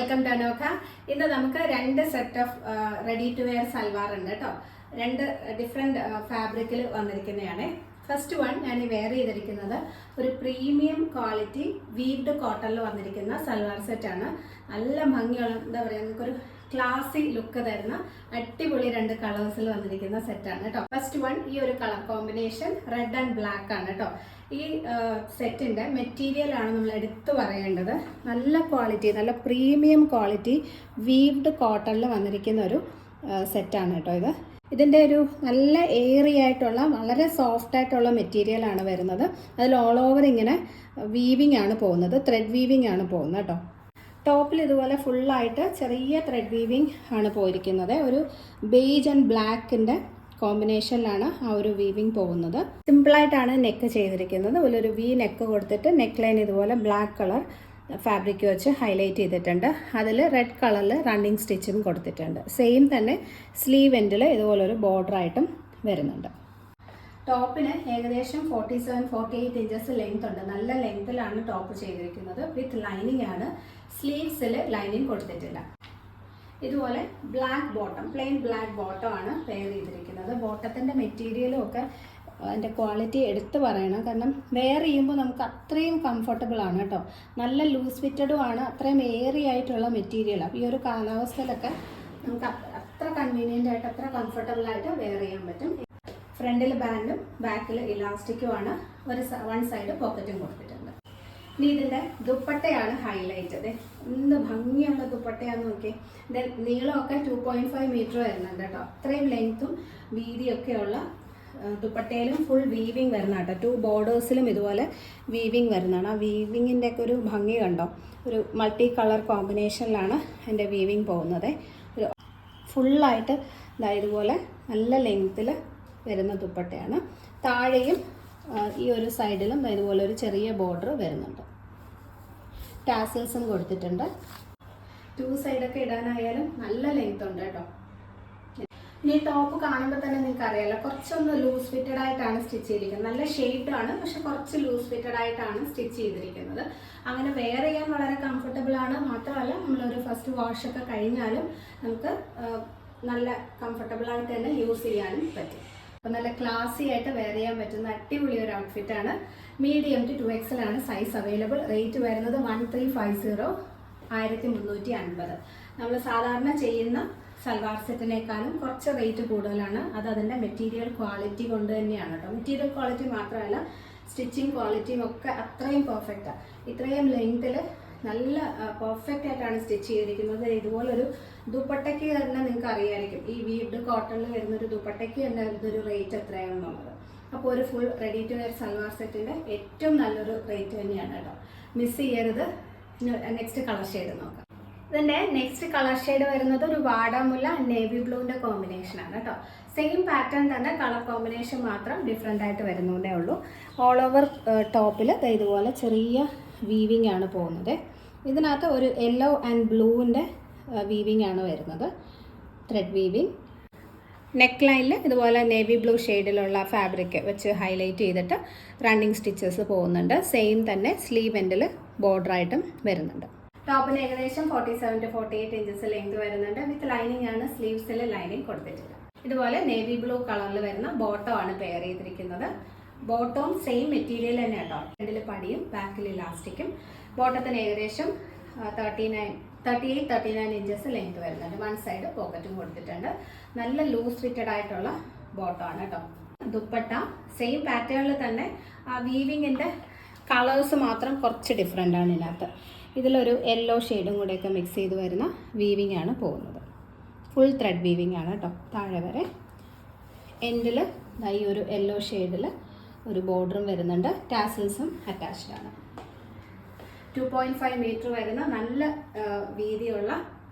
Welcome to Anokha. ഇന്ന് നമുക്ക് രണ്ട് set of ready to wear salwar ഉണ്ട് കേട്ടോ. രണ്ട് ഡിഫറെന്റ് ഫാബ്രിക്കിൽ വന്നിരിക്കുന്നതാണ്. ഫസ്റ്റ് വൺ ഞാൻ വെയർ ചെയ്തിരിക്കുന്നത് ഒരു പ്രീമിയം ക്വാളിറ്റി വീവ്ഡ് കോട്ടണിൽ വന്നിരിക്കുന്ന സൽവാർ സെറ്റാണ്. നല്ല ഭംഗിയുള്ള എന്താ പറയുക, നമുക്കൊരു ക്ലാസി ലുക്ക് തരുന്ന അടിപൊളി രണ്ട് കളേഴ്സിൽ വന്നിരിക്കുന്ന സെറ്റാണ് കേട്ടോ. ഫസ്റ്റ് വൺ ഈ ഒരു colour combination red and black ആണ് കേട്ടോ. ഈ സെറ്റിന്റെ മെറ്റീരിയൽ ആണ് നമ്മൾ എടുത്തു പറയേണ്ടത്. നല്ല ക്വാളിറ്റി, നല്ല പ്രീമിയം ക്വാളിറ്റി വീവ്ഡ് കോട്ടണിൽ വന്നിരിക്കുന്ന ഒരു സെറ്റാണ് കേട്ടോ. ഇതിൻ്റെ ഒരു നല്ല എയറി ആയിട്ടുള്ള വളരെ സോഫ്റ്റ് ആയിട്ടുള്ള മെറ്റീരിയൽ ആണ് വരുന്നത്. അതിൽ ഓൾ ഓവർ ഇങ്ങനെ വീവിങ് ആണ് പോകുന്നത്, ത്രെഡ് വീവിങ് ആണ് പോകുന്നത് കേട്ടോ. ടോപ്പിൽ ഇതുപോലെ ഫുള്ളായിട്ട് ചെറിയ ത്രെഡ് വീവിങ് ആണ് പോയിരിക്കുന്നത്. ഒരു ബേജ് ആൻഡ് ബ്ലാക്കിൻ്റെ കോമ്പിനേഷനിലാണ് ആ ഒരു വീവിങ് പോകുന്നത്. സിമ്പിളായിട്ടാണ് നെക്ക് ചെയ്തിരിക്കുന്നത്. ഒരു വി നെക്ക് കൊടുത്തിട്ട് നെക്ക് ലൈൻ ഇതുപോലെ ബ്ലാക്ക് കളർ ഫാബ്രിക് വെച്ച് ഹൈലൈറ്റ് ചെയ്തിട്ടുണ്ട്. അതിൽ റെഡ് കളറിൽ റണ്ണിങ് സ്റ്റിച്ചും കൊടുത്തിട്ടുണ്ട്. സെയിം തന്നെ സ്ലീവ് എൻഡിൽ ഇതുപോലൊരു ബോർഡറായിട്ടും വരുന്നുണ്ട്. ടോപ്പിന് ഏകദേശം 47-48 ഇഞ്ചസ് ലെങ്ത് ഉണ്ട്. നല്ല ലെങ്ത്തിലാണ് ടോപ്പ് ചെയ്തിരിക്കുന്നത്. വിത്ത് ലൈനിങ് ആണ്. സ്ലീവ്സിൽ ലൈനിങ് കൊടുത്തിട്ടില്ല. ഇതുപോലെ black bottom, plain black bottom ആണ് വെയർ ചെയ്തിരിക്കുന്നത്. ബോട്ടത്തിൻ്റെ മെറ്റീരിയലും ഒക്കെ അതിൻ്റെ ക്വാളിറ്റി എടുത്ത് പറയണം. കാരണം വെയർ ചെയ്യുമ്പോൾ നമുക്ക് അത്രയും കംഫർട്ടബിൾ ആണ് കേട്ടോ. നല്ല ലൂസ് ഫിറ്റഡും ആണ്, അത്രയും എയറി ആയിട്ടുള്ള മെറ്റീരിയലാണ്. ഈ ഒരു കാലാവസ്ഥയിലൊക്കെ നമുക്ക് അത്ര കൺവീനിയൻ്റ് ആയിട്ട്, അത്ര കംഫർട്ടബിൾ ആയിട്ട് വെയർ ചെയ്യാൻ പറ്റും. ഫ്രണ്ടിൽ ബാൻഡും ബാക്കിൽ ഇലാസ്റ്റിക്കും ആണ്. വൺ സൈഡ് പോക്കറ്റും കൊടുത്തിട്ടുണ്ട്. ഇനി ഇതിൻ്റെ ദുപ്പട്ടയാണ് ഹൈലൈറ്റ്. എന്ത് ഭംഗിയുള്ള ദുപ്പട്ടയാന്ന് നോക്കി. ഇതിൻ്റെ നീളമൊക്കെ 2.5 മീറ്റർ വരുന്നുണ്ട് കേട്ടോ. അത്രയും ലെങ്ത്തും വീതിയൊക്കെയുള്ള ദുപ്പട്ടയിലും ഫുൾ വീവിങ് വരുന്ന കേട്ടോ. 2 ബോർഡേഴ്സിലും ഇതുപോലെ വീവിങ് വരുന്നതാണ്. ആ വീവിങ്ങിൻ്റെ ഒക്കെ ഒരു ഭംഗി കണ്ടോ. ഒരു മൾട്ടി കളർ കോമ്പിനേഷനിലാണ് എൻ്റെ വീവിങ് പോകുന്നത്. ഒരു ഫുള്ളായിട്ട് ഇതുപോലെ നല്ല ലെങ്ത്തിൽ വരുന്ന ദുപ്പട്ടയാണ്. താഴെയും ഈ ഒരു സൈഡിലും ഇതുപോലെ ഒരു ചെറിയ ബോർഡർ വരുന്നുണ്ട്. ടാസൽസും കൊടുത്തിട്ടുണ്ട്. 2 സൈഡൊക്കെ ഇടാനായാലും നല്ല ലെങ്ത് ഉണ്ട് കേട്ടോ. ഇനി ടോപ്പ് കാണുമ്പോൾ തന്നെ നിങ്ങൾക്ക് അറിയാലോ, കുറച്ചൊന്ന് ലൂസ് ഫിറ്റഡ് ആയിട്ടാണ് സ്റ്റിച്ച് ചെയ്തിരിക്കുന്നത്. നല്ല ഷേപ്ഡ് ആണ്, പക്ഷെ കുറച്ച് ലൂസ് ഫിറ്റഡ് ആയിട്ടാണ് സ്റ്റിച്ച് ചെയ്തിരിക്കുന്നത്. അങ്ങനെ വെയർ ചെയ്യാൻ വളരെ കംഫർട്ടബിൾ ആണ്. മാത്രമല്ല നമ്മളൊരു ഫസ്റ്റ് വാഷൊക്കെ കഴിഞ്ഞാലും നമുക്ക് നല്ല കംഫർട്ടബിൾ ആയിട്ട് തന്നെ യൂസ് ചെയ്യാനും പറ്റും. അപ്പോൾ നല്ല ക്ലാസി ആയിട്ട് വെയർ ചെയ്യാൻ പറ്റുന്ന അടിപൊളി ഒരു ഔട്ട്ഫിറ്റാണ്. മീഡിയം ടു 2XL ആണ് സൈസ് അവൈലബിൾ. റേറ്റ് വരുന്നത് 1350, 1350. നമ്മൾ സാധാരണ ചെയ്യുന്ന സൽവാർ സെറ്റിനേക്കാളും കുറച്ച് റേറ്റ് കൂടുതലാണ്. അത് അതിൻ്റെ മെറ്റീരിയൽ ക്വാളിറ്റി കൊണ്ട് തന്നെയാണ് കേട്ടോ. മെറ്റീരിയൽ ക്വാളിറ്റി മാത്രമല്ല, സ്റ്റിച്ചിങ് ക്വാളിറ്റിയും ഒക്കെ അത്രയും പെർഫെക്റ്റാണ്. ഇത്രയും ലെങ്ത്തിൽ നല്ല പെർഫെക്റ്റ് ആയിട്ടാണ് സ്റ്റിച്ച് ചെയ്തിരിക്കുന്നത്. ഇതുപോലൊരു ദുപ്പട്ടയ്ക്ക് തന്നെ നിങ്ങൾക്ക് അറിയാമായിരിക്കും, ഈ വീവ്ഡ് കോട്ടണിൽ വരുന്നൊരു ദുപ്പട്ടയ്ക്ക് തന്നെ ഇതൊരു റേറ്റ് എത്രയാണെന്നുള്ളത്. അപ്പോൾ ഒരു full ready to wear salwar സെറ്റിൻ്റെ ഏറ്റവും നല്ലൊരു റേറ്റ് തന്നെയാണ് കേട്ടോ. മിസ് ചെയ്യരുത്. നെക്സ്റ്റ് കളർ ഷെയ്ഡ് നോക്കാം. ഇതിൻ്റെ നെക്സ്റ്റ് കളർ ഷെയ്ഡ് വരുന്നത് ഒരു വാടാമുല്ല നേവി ബ്ലൂവിൻ്റെ കോമ്പിനേഷനാണ് കേട്ടോ. സെയിം പാറ്റേൺ തന്നെ, കളർ കോമ്പിനേഷൻ മാത്രം ഡിഫറെൻ്റ് ആയിട്ട് വരുന്നതേ ഉള്ളൂ. ഓൾ ഓവർ ടോപ്പിൽ ഇതുപോലെ ചെറിയ വീവിങ് ആണ് പോകുന്നത്. ഇതിനകത്ത് ഒരു യെല്ലോ ആൻഡ് ബ്ലൂവിൻ്റെ വീവിങ് ആണ് വരുന്നത്, ത്രെഡ് വീവിങ്. നെക്ക് ലൈനിൽ ഇതുപോലെ നേവി ബ്ലൂ ഷെയ്ഡിലുള്ള ഫാബ്രിക് വെച്ച് ഹൈലൈറ്റ് ചെയ്തിട്ട് റണ്ണിങ് സ്റ്റിച്ചസ് പോകുന്നുണ്ട്. സെയിം തന്നെ സ്ലീവ് എൻഡിൽ ബോർഡറായിട്ടും വരുന്നുണ്ട്. ടോപ്പിന് ഏകദേശം 47-48 ഇഞ്ചസ് ലെങ്ത് വരുന്നുണ്ട്. വിത്ത് ലൈനിങ് ആണ്. സ്ലീവ്സിൽ ലൈനിങ് കൊടുത്തിട്ടില്ല. ഇതുപോലെ നേവി ബ്ലൂ കളറിൽ വരുന്ന ബോട്ടം ആണ് പെയർ ചെയ്തിരിക്കുന്നത്. ബോട്ടവും സെയിം മെറ്റീരിയൽ തന്നെ കേട്ടോ. ഫ്രണ്ടിൽ പടിയും ബാക്കിൽ ഇലാസ്റ്റിക്കും. ബോട്ടത്തിന് ഏകദേശം 38-39 ഇഞ്ചസ് ലെങ്ത് വരുന്നുണ്ട്. വൺ സൈഡ് പോക്കറ്റും കൊടുത്തിട്ടുണ്ട്. നല്ല ലൂസ് ഫിറ്റഡ് ആയിട്ടുള്ള ബോട്ടമാണ് കേട്ടോ. ദുപ്പട്ട സെയിം പാറ്റേണിൽ തന്നെ, ആ വീവിങ്ങിൻ്റെ കളേഴ്സ് മാത്രം കുറച്ച് ഡിഫറെൻ്റ് ആണ് ഇതിനകത്ത്. ഇതിലൊരു യെല്ലോ ഷെയ്ഡും കൂടെയൊക്കെ മിക്സ് ചെയ്ത് വരുന്ന വീവിങ് ആണ് പോകുന്നത്. ഫുൾ ത്രെഡ് വീവിങ് ആണ് കേട്ടോ. താഴെ വരെ എൻഡിൽ ഈ ഒരു യെല്ലോ ഷെയ്ഡിൽ ഒരു ബോർഡറും വരുന്നുണ്ട്. ടാസൽസും അറ്റാച്ച്ഡ് ആണ്. 2.5 മീറ്റർ വരുന്ന നല്ല വീതിയുള്ള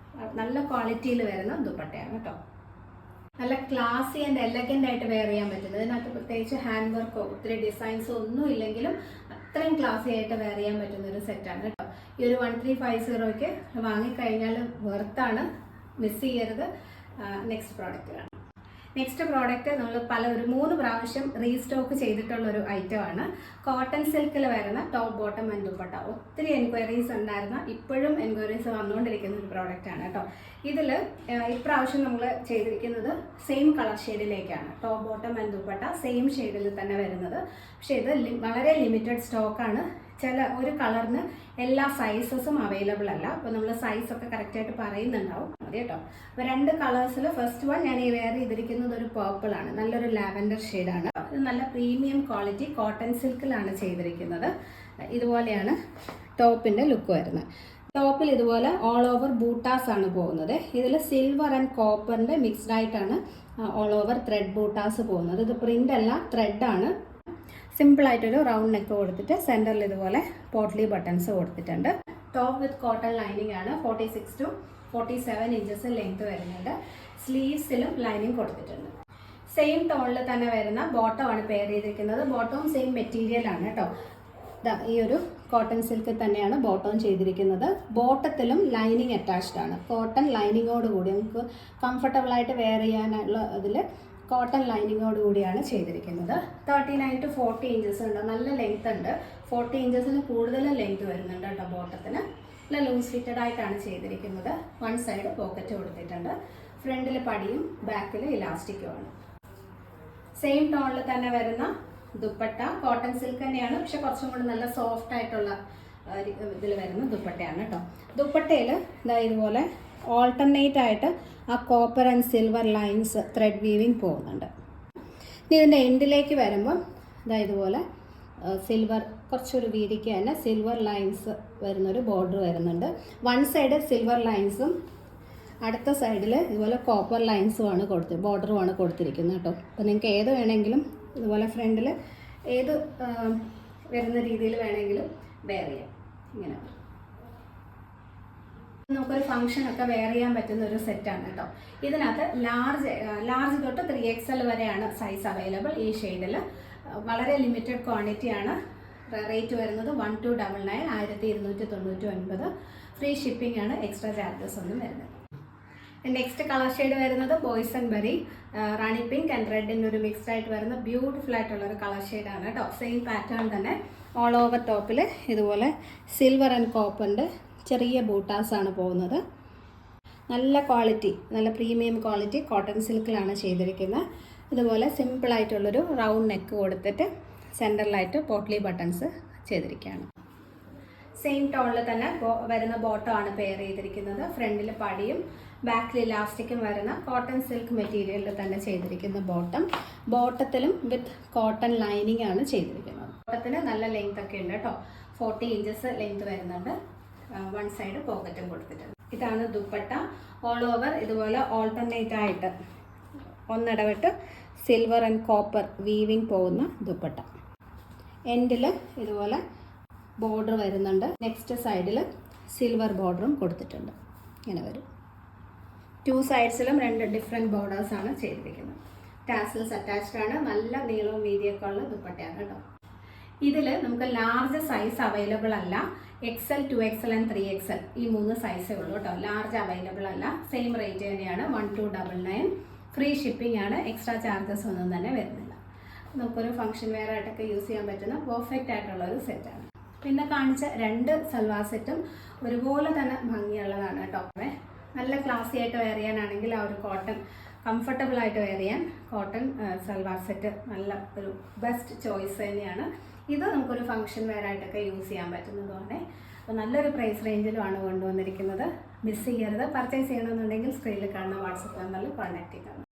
നല്ല ക്വാളിറ്റിയിൽ വരുന്ന ദുപ്പട്ടയാണ് കേട്ടോ. നല്ല ക്ലാസി ആൻഡ് എലഗൻ്റ് ആയിട്ട് വെയർ ചെയ്യാൻ പറ്റുന്നത്. ഇതിനകത്ത് പ്രത്യേകിച്ച് ഹാൻഡ് വർക്കോ ഒത്തിരി ഡിസൈൻസോ ഒന്നും ഇല്ലെങ്കിലും അത്രയും ക്ലാസി ആയിട്ട് വെയർ ചെയ്യാൻ പറ്റുന്ന ഒരു സെറ്റാണ് കേട്ടോ. ഈ ഒരു 1350 വാങ്ങിക്കഴിഞ്ഞാൽ വെർത്താണ്. മിസ് ചെയ്യരുത്. നെക്സ്റ്റ് പ്രോഡക്റ്റ് കാണാം. നെക്സ്റ്റ് പ്രോഡക്റ്റ് നമ്മൾ ഒരു 3 പ്രാവശ്യം റീസ്റ്റോക്ക് ചെയ്തിട്ടുള്ള ഒരു ഐറ്റമാണ്. കോട്ടൺ സിൽക്കിൽ വരുന്ന ടോപ്പ് ബോട്ടം ആൻഡ് ദുപ്പട്ട. ഒത്തിരി എൻക്വയറീസ് ഉണ്ടായിരുന്ന, ഇപ്പോഴും എൻക്വയറീസ് വന്നുകൊണ്ടിരിക്കുന്ന ഒരു പ്രോഡക്റ്റ് ആണ് കേട്ടോ. ഇതിൽ ഇപ്രാവശ്യം നമ്മൾ ചെയ്തിരിക്കുന്നത് സെയിം കളർ ഷെയ്ഡിലേക്കാണ്. Top bottom and dupatta same ഷെയ്ഡിൽ തന്നെ വരുന്നത്. പക്ഷേ ഇത് വളരെ ലിമിറ്റഡ് സ്റ്റോക്കാണ്. ഒരു കളറിന് എല്ലാ സൈസസും അവൈലബിൾ അല്ല. അപ്പോൾ നമ്മൾ സൈസൊക്കെ കറക്റ്റായിട്ട് പറയുന്നുണ്ടാവും മതി കേട്ടോ. അപ്പോൾ 2 കളേഴ്സിൽ ഫസ്റ്റ് വൺ ഞാൻ ഈ വെയർ ചെയ്തിരിക്കുന്നത് ഒരു പേർപ്പിൾ ആണ്. നല്ലൊരു ലാവൻഡർ ഷെയ്ഡാണ്. ഇത് നല്ല പ്രീമിയം ക്വാളിറ്റി കോട്ടൺ സിൽക്കിലാണ് ചെയ്തിരിക്കുന്നത്. ഇതുപോലെയാണ് ടോപ്പിൻ്റെ ലുക്ക് വരുന്നത്. ടോപ്പിൽ ഇതുപോലെ ഓൾ ഓവർ ബൂട്ടാസ് ആണ് പോകുന്നത്. ഇതിൽ സിൽവർ ആൻഡ് കോപ്പറിൻ്റെ മിക്സ്ഡ് ആയിട്ടാണ് ഓൾ ഓവർ ത്രെഡ് ബൂട്ടാസ് പോകുന്നത്. ഇത് പ്രിൻ്റ് അല്ല, ത്രെഡാണ്. സിമ്പിളായിട്ടൊരു റൗണ്ട് നെക്ക് കൊടുത്തിട്ട് സെൻറ്ററിൽ ഇതുപോലെ പോട്ട്ലി ബട്ടൺസ് കൊടുത്തിട്ടുണ്ട്. ടോപ്പ് വിത്ത് കോട്ടൺ ലൈനിങ് ആണ്. 46 to 47 ഇഞ്ചസ് ലെങ്ത് വരുന്നുണ്ട്. സ്ലീവ്സിലും ലൈനിങ് കൊടുത്തിട്ടുണ്ട്. സെയിം ടോണിൽ തന്നെ വരുന്ന ബോട്ടമാണ് പെയർ ചെയ്തിരിക്കുന്നത്. ബോട്ടവും സെയിം മെറ്റീരിയൽ ആണ് കേട്ടോ. ഈ ഒരു കോട്ടൺ സിൽക്ക് തന്നെയാണ് ബോട്ടവും ചെയ്തിരിക്കുന്നത്. ബോട്ടത്തിലും ലൈനിങ് അറ്റാച്ച്ഡ് ആണ്. കോട്ടൺ ലൈനിങ്ങോട് കൂടി നമുക്ക് കംഫർട്ടബിളായിട്ട് വെയർ ചെയ്യാനുള്ള ഇതിൽ കോട്ടൺ ലൈനിങ്ങോട് കൂടിയാണ് ചെയ്തിരിക്കുന്നത്. 39 to 40 ഇഞ്ചസ് ഉണ്ട്. നല്ല ലെങ്ത് ഉണ്ട്. 40 ഇഞ്ചസിന് കൂടുതൽ ലെങ്ത് വരുന്നുണ്ട് കേട്ടോ. ബോട്ടത്തിന് നല്ല ലൂസ് ഫിറ്റഡ് ആയിട്ടാണ് ചെയ്തിരിക്കുന്നത്. വൺ സൈഡ് പോക്കറ്റ് കൊടുത്തിട്ടുണ്ട്. ഫ്രണ്ടിൽ പടിയും ബാക്കിൽ ഇലാസ്റ്റിക്കുമാണ്. സെയിം ടോണിൽ തന്നെ വരുന്ന ദുപ്പട്ട കോട്ടൺ സിൽക്ക് തന്നെയാണ്, പക്ഷെ കുറച്ചും കൂടി നല്ല സോഫ്റ്റ് ആയിട്ടുള്ള ഇതിൽ വരുന്ന ദുപ്പട്ടയാണ് കേട്ടോ. ദുപ്പട്ടയിൽ ഇതുപോലെ ഓൾട്ടർനേറ്റ് ആയിട്ട് ആ copper and silver lines thread weaving പോകുന്നുണ്ട്. ഇനി ഇതിൻ്റെ എൻഡിലേക്ക് വരുമ്പം ഇതുപോലെ സിൽവർ കുറച്ചൊരു വീതിക്ക് തന്നെ സിൽവർ ലൈൻസ് വരുന്നൊരു ബോർഡർ വരുന്നുണ്ട്. വൺ സൈഡ് സിൽവർ ലൈൻസും അടുത്ത സൈഡിൽ ഇതുപോലെ കോപ്പർ ലൈൻസുമാണ് ബോർഡറുമാണ് കൊടുത്തിരിക്കുന്നത് കേട്ടോ. അപ്പോൾ നിങ്ങൾക്ക് ഏത് വേണമെങ്കിലും ഇതുപോലെ ഫ്രണ്ടിൽ ഏത് വരുന്ന രീതിയിൽ വേണമെങ്കിലും വെയർ ചെയ്യാം. ഇങ്ങനെ നമുക്കൊരു ഫംഗ്ഷനൊക്കെ വെയർ ചെയ്യാൻ പറ്റുന്ന ഒരു സെറ്റാണ് കേട്ടോ. ഇതിനകത്ത് ലാർജ് തൊട്ട് 3XL വരെയാണ് സൈസ് അവൈലബിൾ. ഈ ഷെയ്ഡിൽ വളരെ ലിമിറ്റഡ് ക്വാണ്ടിറ്റിയാണ്. റേറ്റ് വരുന്നത് 1299, 1299. ഫ്രീ ഷിപ്പിംഗ് ആണ്. എക്സ്ട്രാ ചാർജസ് ഒന്നും വരുന്നത്. നെക്സ്റ്റ് കളർ ഷെയ്ഡ് വരുന്നത് ബോയ്സൺ ബെറി, റാണി പിങ്ക് ആൻഡ് റെഡിൻ്റെ ഒരു മിക്സ്ഡ് ആയിട്ട് വരുന്ന ബ്യൂട്ടിഫുൾ ആയിട്ടുള്ളൊരു കളർ ഷെയ്ഡാണ് കേട്ടോ. സെയിം പാറ്റേൺ തന്നെ ഓൾ ഓവർ ടോപ്പിൽ ഇതുപോലെ സിൽവർ ആൻഡ് കോപ്പറിൻ്റെ ചെറിയ ബൂട്ടാസാണ് പോകുന്നത്. നല്ല ക്വാളിറ്റി, നല്ല പ്രീമിയം ക്വാളിറ്റി കോട്ടൺ സിൽക്കിലാണ് ചെയ്തിരിക്കുന്നത്. ഇതുപോലെ സിമ്പിളായിട്ടുള്ളൊരു റൗണ്ട് നെക്ക് കൊടുത്തിട്ട് സെൻറ്ററിലായിട്ട് പോട്ട്ലി ബട്ടൺസ് ചെയ്തിരിക്കുകയാണ്. സെയിം ടോണിൽ തന്നെ വരുന്ന ബോട്ടമാണ് പെയർ ചെയ്തിരിക്കുന്നത്. ഫ്രണ്ടിൽ പടിയും ബാക്കിൽ ഇലാസ്റ്റിക്കും വരുന്ന കോട്ടൺ സിൽക്ക് മെറ്റീരിയലിൽ തന്നെ ചെയ്തിരിക്കുന്ന ബോട്ടത്തിലും വിത്ത് കോട്ടൺ ലൈനിങ് ആണ് ചെയ്തിരിക്കുന്നത്. ബോട്ടത്തിന് നല്ല ലെങ്ത് ഒക്കെ ഉണ്ട് കേട്ടോ. 40 ഇഞ്ചസ് ലെങ്ത് വരുന്നുണ്ട്. വൺ സൈഡ് പോക്കറ്റും കൊടുത്തിട്ടുണ്ട്. ഇതാണ് ദുപ്പട്ട. ഓൾ ഓവർ ഇതുപോലെ ഓൾട്ടർനേറ്റ് ആയിട്ട് ഒന്നിടവിട്ട് സിൽവർ ആൻഡ് കോപ്പർ വീവിങ് പോകുന്ന ദുപ്പട്ട. എൻഡിൽ ഇതുപോലെ ബോർഡർ വരുന്നുണ്ട്. നെക്സ്റ്റ് സൈഡിൽ സിൽവർ ബോർഡറും കൊടുത്തിട്ടുണ്ട്. ഇങ്ങനെ വരും. 2 സൈഡ്സിലും 2 ഡിഫറെൻറ്റ് ബോർഡേഴ്സാണ് ചെയ്തിരിക്കുന്നത്. ടാസൽസ് അറ്റാച്ച്ഡ് ആണ്. നല്ല നീളവും വീതിയൊക്കെ ഉള്ള ദുപ്പട്ടയാണ് കേട്ടോ. ഇതിൽ നമുക്ക് ലാർജ് സൈസ് അവൈലബിൾ അല്ല. XL, 2XL ആൻഡ് 3XL ഈ 3 സൈസേ ഉള്ളൂ കേട്ടോ. ലാർജ് അവൈലബിൾ അല്ല. സെയിം റേറ്റ് തന്നെയാണ്. 1299. ഫ്രീ ഷിപ്പിംഗ് ആണ്. എക്സ്ട്രാ ചാർജസ് ഒന്നും തന്നെ വരുന്നില്ല. നമുക്കൊരു ഫംഗ്ഷൻ വെയർ ആയിട്ടൊക്കെ യൂസ് ചെയ്യാൻ പറ്റുന്ന പെർഫെക്റ്റ് ആയിട്ടുള്ളൊരു സെറ്റാണ്. പിന്നെ കാണിച്ച 2 സൽവാർ സെറ്റും ഒരുപോലെ തന്നെ ഭംഗിയുള്ളതാണ് കേട്ടോ. നല്ല ക്ലാസി ആയിട്ട് വെയർ ചെയ്യാനാണെങ്കിൽ ആ ഒരു കോട്ടൺ കംഫർട്ടബിൾ ആയിട്ട് വെയർ ചെയ്യാൻ കോട്ടൺ സൽവാർ സെറ്റ് നല്ല ഒരു ബെസ്റ്റ് ചോയ്സ് തന്നെയാണ്. ഇത് നമുക്കൊരു ഫംഗ്ഷൻ വെയർ ആയിട്ടൊക്കെ യൂസ് ചെയ്യാൻ പറ്റുന്നതുമാണ്. അപ്പോൾ നല്ലൊരു പ്രൈസ് റേഞ്ചിലുമാണ് കൊണ്ടുവന്നിരിക്കുന്നത്. മിസ് ചെയ്യരുത്. പർച്ചേസ് ചെയ്യണമെന്നുണ്ടെങ്കിൽ സ്ക്രീനിൽ കാണുന്ന വാട്സപ്പ് നമ്പറിൽ കോൺടാക്ട് ചെയ്യണം.